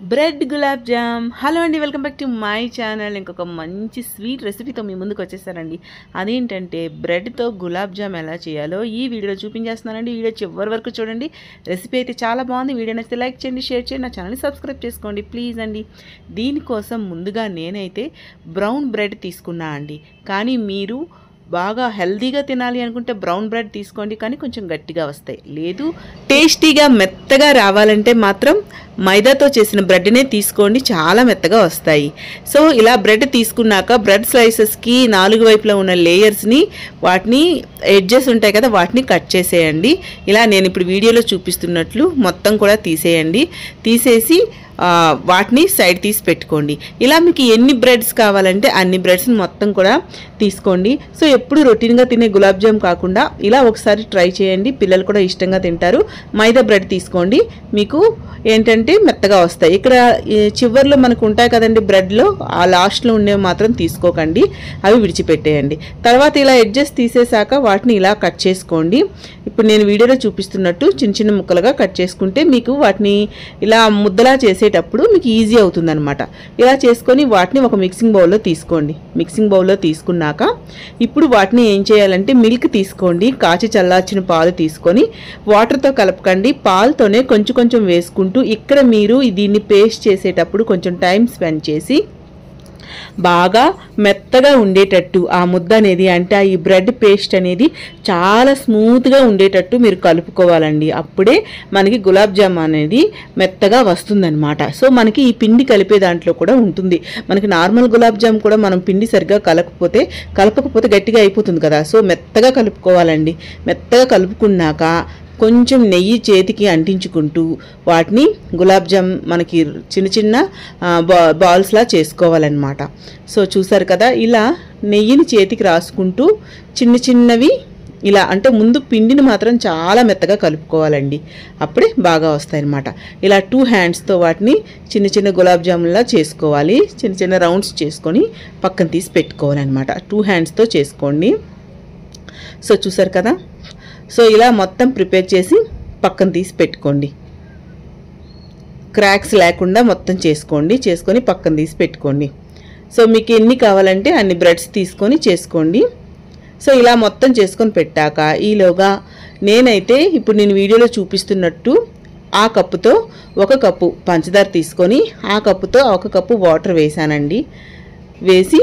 Bread gulab jam. Hello అండి, welcome back to my channel. ఇంకొక మంచి స్వీట్ రెసిపీతో మీ ముందుకు వచ్చేసానండి. అదేంటంటే బ్రెడ్తో గులాబ్ జామ్ ఎలా చేయాలో ఈ వీడియోలో చూపించేస్తున్నానండి. వీడియో చివరి వరకు చూడండి. రెసిపీ అయితే చాలా బాగుంది. వీడియో నచ్చితే లైక్ చేయండి, షేర్ చేయండి, నా ఛానల్ని సబ్స్క్రైబ్ చేసుకోండి ప్లీజ్ అండి. దీనికోసం ముందుగా నేనైతే బ్రౌన్ బ్రెడ్ తీసుకున్నా అండి. కానీ మీరు బాగా హెల్దీగా తినాలి అనుకుంటే బ్రౌన్ బ్రెడ్ తీసుకోండి, కానీ కొంచెం గట్టిగా వస్తాయి. లేదు టేస్టీగా మెత్తగా రావాలంటే మాత్రం మైదాతో చేసిన బ్రెడ్నే తీసుకోండి, చాలా మెత్తగా వస్తాయి. సో ఇలా బ్రెడ్ తీసుకున్నాక బ్రెడ్ స్లైసెస్కి 4 వైపులా ఉన్న లేయర్స్ని, వాటిని ఎడ్జెస్ ఉంటాయి కదా, వాటిని కట్ చేసేయండి. ఇలా నేను ఇప్పుడు వీడియోలో చూపిస్తున్నట్లు మొత్తం కూడా తీసేయండి. తీసేసి వాటిని సైడ్ తీసి పెట్టుకోండి. ఇలా మీకు ఎన్ని బ్రెడ్స్ కావాలంటే అన్ని బ్రెడ్స్ని మొత్తం కూడా తీసుకోండి. సో ఎప్పుడు రొటీన్గా తినే గులాబ్ జామ్ కాకుండా ఇలా ఒకసారి ట్రై చేయండి, పిల్లలు కూడా ఇష్టంగా తింటారు. మైదా బ్రెడ్ తీసుకోండి, మీకు ఏంటంటే మెత్తగా వస్తాయి. ఇక్కడ చివర్లో మనకు ఉంటాయి కదండి బ్రెడ్లో, ఆ లాస్ట్లో ఉండేవి మాత్రం తీసుకోకండి, అవి విడిచిపెట్టేయండి. తర్వాత ఇలా ఎడ్జెస్ తీసేసాక వాటిని ఇలా కట్ చేసుకోండి. ఇప్పుడు నేను వీడియోలో చూపిస్తున్నట్టు చిన్న చిన్న ముక్కలుగా కట్ చేసుకుంటే మీకు వాటిని ఇలా ముద్దలా చేసేటప్పుడు మీకు ఈజీ అవుతుందన్నమాట. ఇలా చేసుకొని వాటిని ఒక మిక్సింగ్ బౌల్లో తీసుకోండి. మిక్సింగ్ బౌల్లో తీసుకున్నాక ఇప్పుడు వాటిని ఏం చేయాలంటే మిల్క్ తీసుకోండి, కాచి చల్లార్చిన పాలు తీసుకొని వాటర్తో కలపకండి, పాలతోనే కొంచెం కొంచెం వేసుకుంటూ ఇక్కడ మీరు దీన్ని పేస్ట్ చేసేటప్పుడు కొంచెం టైం స్పెండ్ చేసి బాగా మెత్తగా ఉండేటట్టు ఆ ముద్ద అనేది, అంటే ఈ బ్రెడ్ పేస్ట్ అనేది చాలా స్మూత్గా ఉండేటట్టు మీరు కలుపుకోవాలండి. అప్పుడే మనకి గులాబ్ జామ్ అనేది మెత్తగా వస్తుందన్నమాట. సో మనకి ఈ పిండి కలిపే దాంట్లో కూడా ఉంటుంది. మనకి నార్మల్ గులాబ్ జామ్ కూడా మనం పిండి సరిగ్గా కలపకపోతే గట్టిగా అయిపోతుంది కదా. సో మెత్తగా కలుపుకోవాలండి. మెత్తగా కలుపుకున్నాక కొంచెం నెయ్యి చేతికి అంటించుకుంటూ వాటిని గులాబ్ జామ్ మనకి చిన్న చిన్న బాల్స్లా చేసుకోవాలన్నమాట. సో చూసారు కదా, ఇలా నెయ్యిని చేతికి రాసుకుంటూ చిన్న చిన్నవి ఇలా, అంటే ముందు పిండిని మాత్రం చాలా మెత్తగా కలుపుకోవాలండి, అప్పుడే బాగా వస్తాయన్నమాట. ఇలా 2 హ్యాండ్స్తో వాటిని చిన్న చిన్న గులాబ్ జామున్లా చేసుకోవాలి. చిన్న చిన్న రౌండ్స్ చేసుకొని పక్కన తీసి పెట్టుకోవాలన్నమాట. 2 హ్యాండ్స్తో చేసుకోండి. సో చూసారు కదా, సో ఇలా మొత్తం ప్రిపేర్ చేసి పక్కన తీసి పెట్టుకోండి. క్రాక్స్ లేకుండా మొత్తం చేసుకొని పక్కన తీసి పెట్టుకోండి. సో మీకు ఎన్ని కావాలంటే అన్ని బ్రెడ్స్ తీసుకొని చేసుకోండి. సో ఇలా మొత్తం చేసుకొని పెట్టాక ఈలోగా నేనైతే ఇప్పుడు నేను వీడియోలో చూపిస్తున్నట్టు ఆ కప్పుతో 1 కప్పు పంచదార తీసుకొని ఆ కప్పుతో 1 కప్పు వాటర్ వేసానండి. వేసి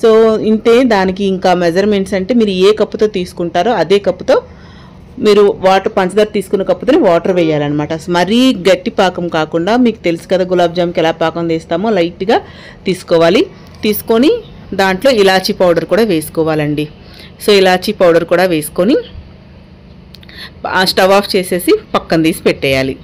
సో ఇంతే, దానికి ఇంకా మెజర్మెంట్స్ అంటే మీరు ఏ కప్పుతో తీసుకుంటారో అదే కప్పుతో మీరు పంచదార తీసుకున్న కప్పుతోనే వాటర్ వేయాలన్నమాట. మరీ గట్టి పాకం కాకుండా, మీకు తెలుసు కదా గులాబ్ జామ్కి ఎలా పాకం తీస్తామో లైట్గా తీసుకోవాలి. తీసుకొని దాంట్లో ఇలాచీ పౌడర్ కూడా వేసుకోవాలండి. సో ఇలాచీ పౌడర్ కూడా వేసుకొని స్టవ్ ఆఫ్ చేసేసి పక్కన తీసి పెట్టేయాలి.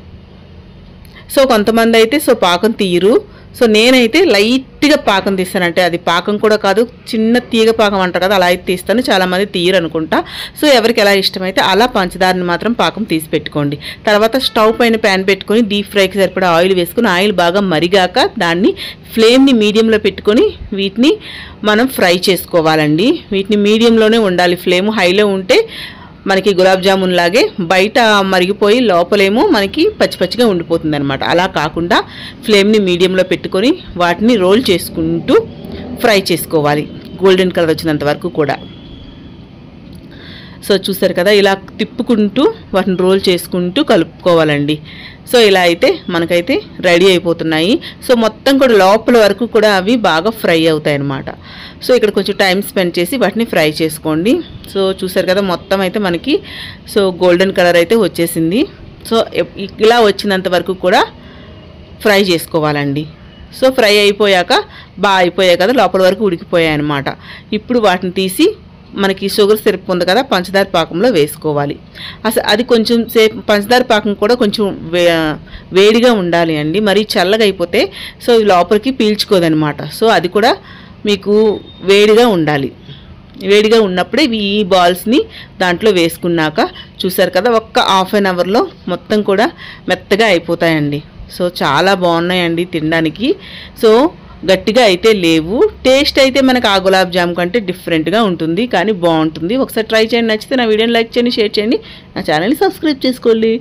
సో కొంతమంది అయితే పాకం తీయరు. సో నేనైతే లైట్గా పాకం తీస్తానంటే, అది పాకం కూడా కాదు, చిన్న తీగ పాకం అంటారు కదా, అలా అయితే తీస్తాను. చాలామంది తీయరు అనుకుంటా. సో ఎవరికి ఎలా ఇష్టమైతే అలా పంచదారని మాత్రం పాకం తీసి పెట్టుకోండి. తర్వాత స్టవ్ పైన ప్యాన్ పెట్టుకొని డీప్ ఫ్రైకి సరిపడా ఆయిల్ వేసుకొని, ఆయిల్ బాగా మరిగాక దాన్ని ఫ్లేమ్ని మీడియంలో పెట్టుకొని వీటిని మనం ఫ్రై చేసుకోవాలండి. వీటిని మీడియంలోనే ఉండాలి, ఫ్లేమ్ హైలో ఉంటే మనకి గులాబ్ జామున్ లాగే బయట మరిగిపోయి లోపలేమో మనకి పచ్చిపచ్చిగా ఉండిపోతుంది అనమాట. అలా కాకుండా ఫ్లేమ్ని మీడియంలో పెట్టుకొని వాటిని రోల్ చేసుకుంటూ ఫ్రై చేసుకోవాలి, గోల్డెన్ కలర్ వచ్చినంత వరకు కూడా. సో చూసారు కదా, ఇలా తిప్పుకుంటూ వాటిని రోల్ చేసుకుంటూ కలుపుకోవాలండి. సో ఇలా అయితే మనకైతే రెడీ అయిపోతున్నాయి. సో మొత్తం కూడా లోపల వరకు కూడా అవి బాగా ఫ్రై అవుతాయి అన్నమాట. సో ఇక్కడ కొంచెం టైం స్పెండ్ చేసి వాటిని ఫ్రై చేసుకోండి. సో చూసారు కదా, మొత్తం అయితే మనకి గోల్డెన్ కలర్ అయితే వచ్చేసింది. సో ఇలా వచ్చినంత వరకు కూడా ఫ్రై చేసుకోవాలండి. సో ఫ్రై అయిపోయాక అయిపోయాయి కదా, లోపల వరకు ఉడికిపోయాయి అన్నమాట. ఇప్పుడు వాటిని తీసి మనకి షుగర్ సిరప్ ఉంది కదా, పంచదార పాకంలో వేసుకోవాలి. అసలు అది కొంచెం సేపు పంచదార పాకం కూడా కొంచెం వేడిగా ఉండాలి అండి, మరీ చల్లగా అయిపోతే సో లోపలికి పీల్చుకోదనమాట. సో అది కూడా మీకు వేడిగా ఉండాలి. వేడిగా ఉన్నప్పుడే ఈ బాల్స్ని దాంట్లో వేసుకున్నాక చూసారు కదా, ఒక్క ½ అన్ అవర్లో మొత్తం కూడా మెత్తగా అయిపోతాయండి. సో చాలా బాగున్నాయండి తినడానికి. సో గట్టిగా అయితే లేవు, టేస్ట్ అయితే మనకు ఆ గులాబ్ జామ్ కంటే డిఫరెంట్గా ఉంటుంది, కానీ బాగుంటుంది. ఒకసారి ట్రై చేయండి, నచ్చితే నా వీడియోని లైక్ చేయండి, షేర్ చేయండి, నా ఛానల్ని సబ్స్క్రైబ్ చేసుకోండి.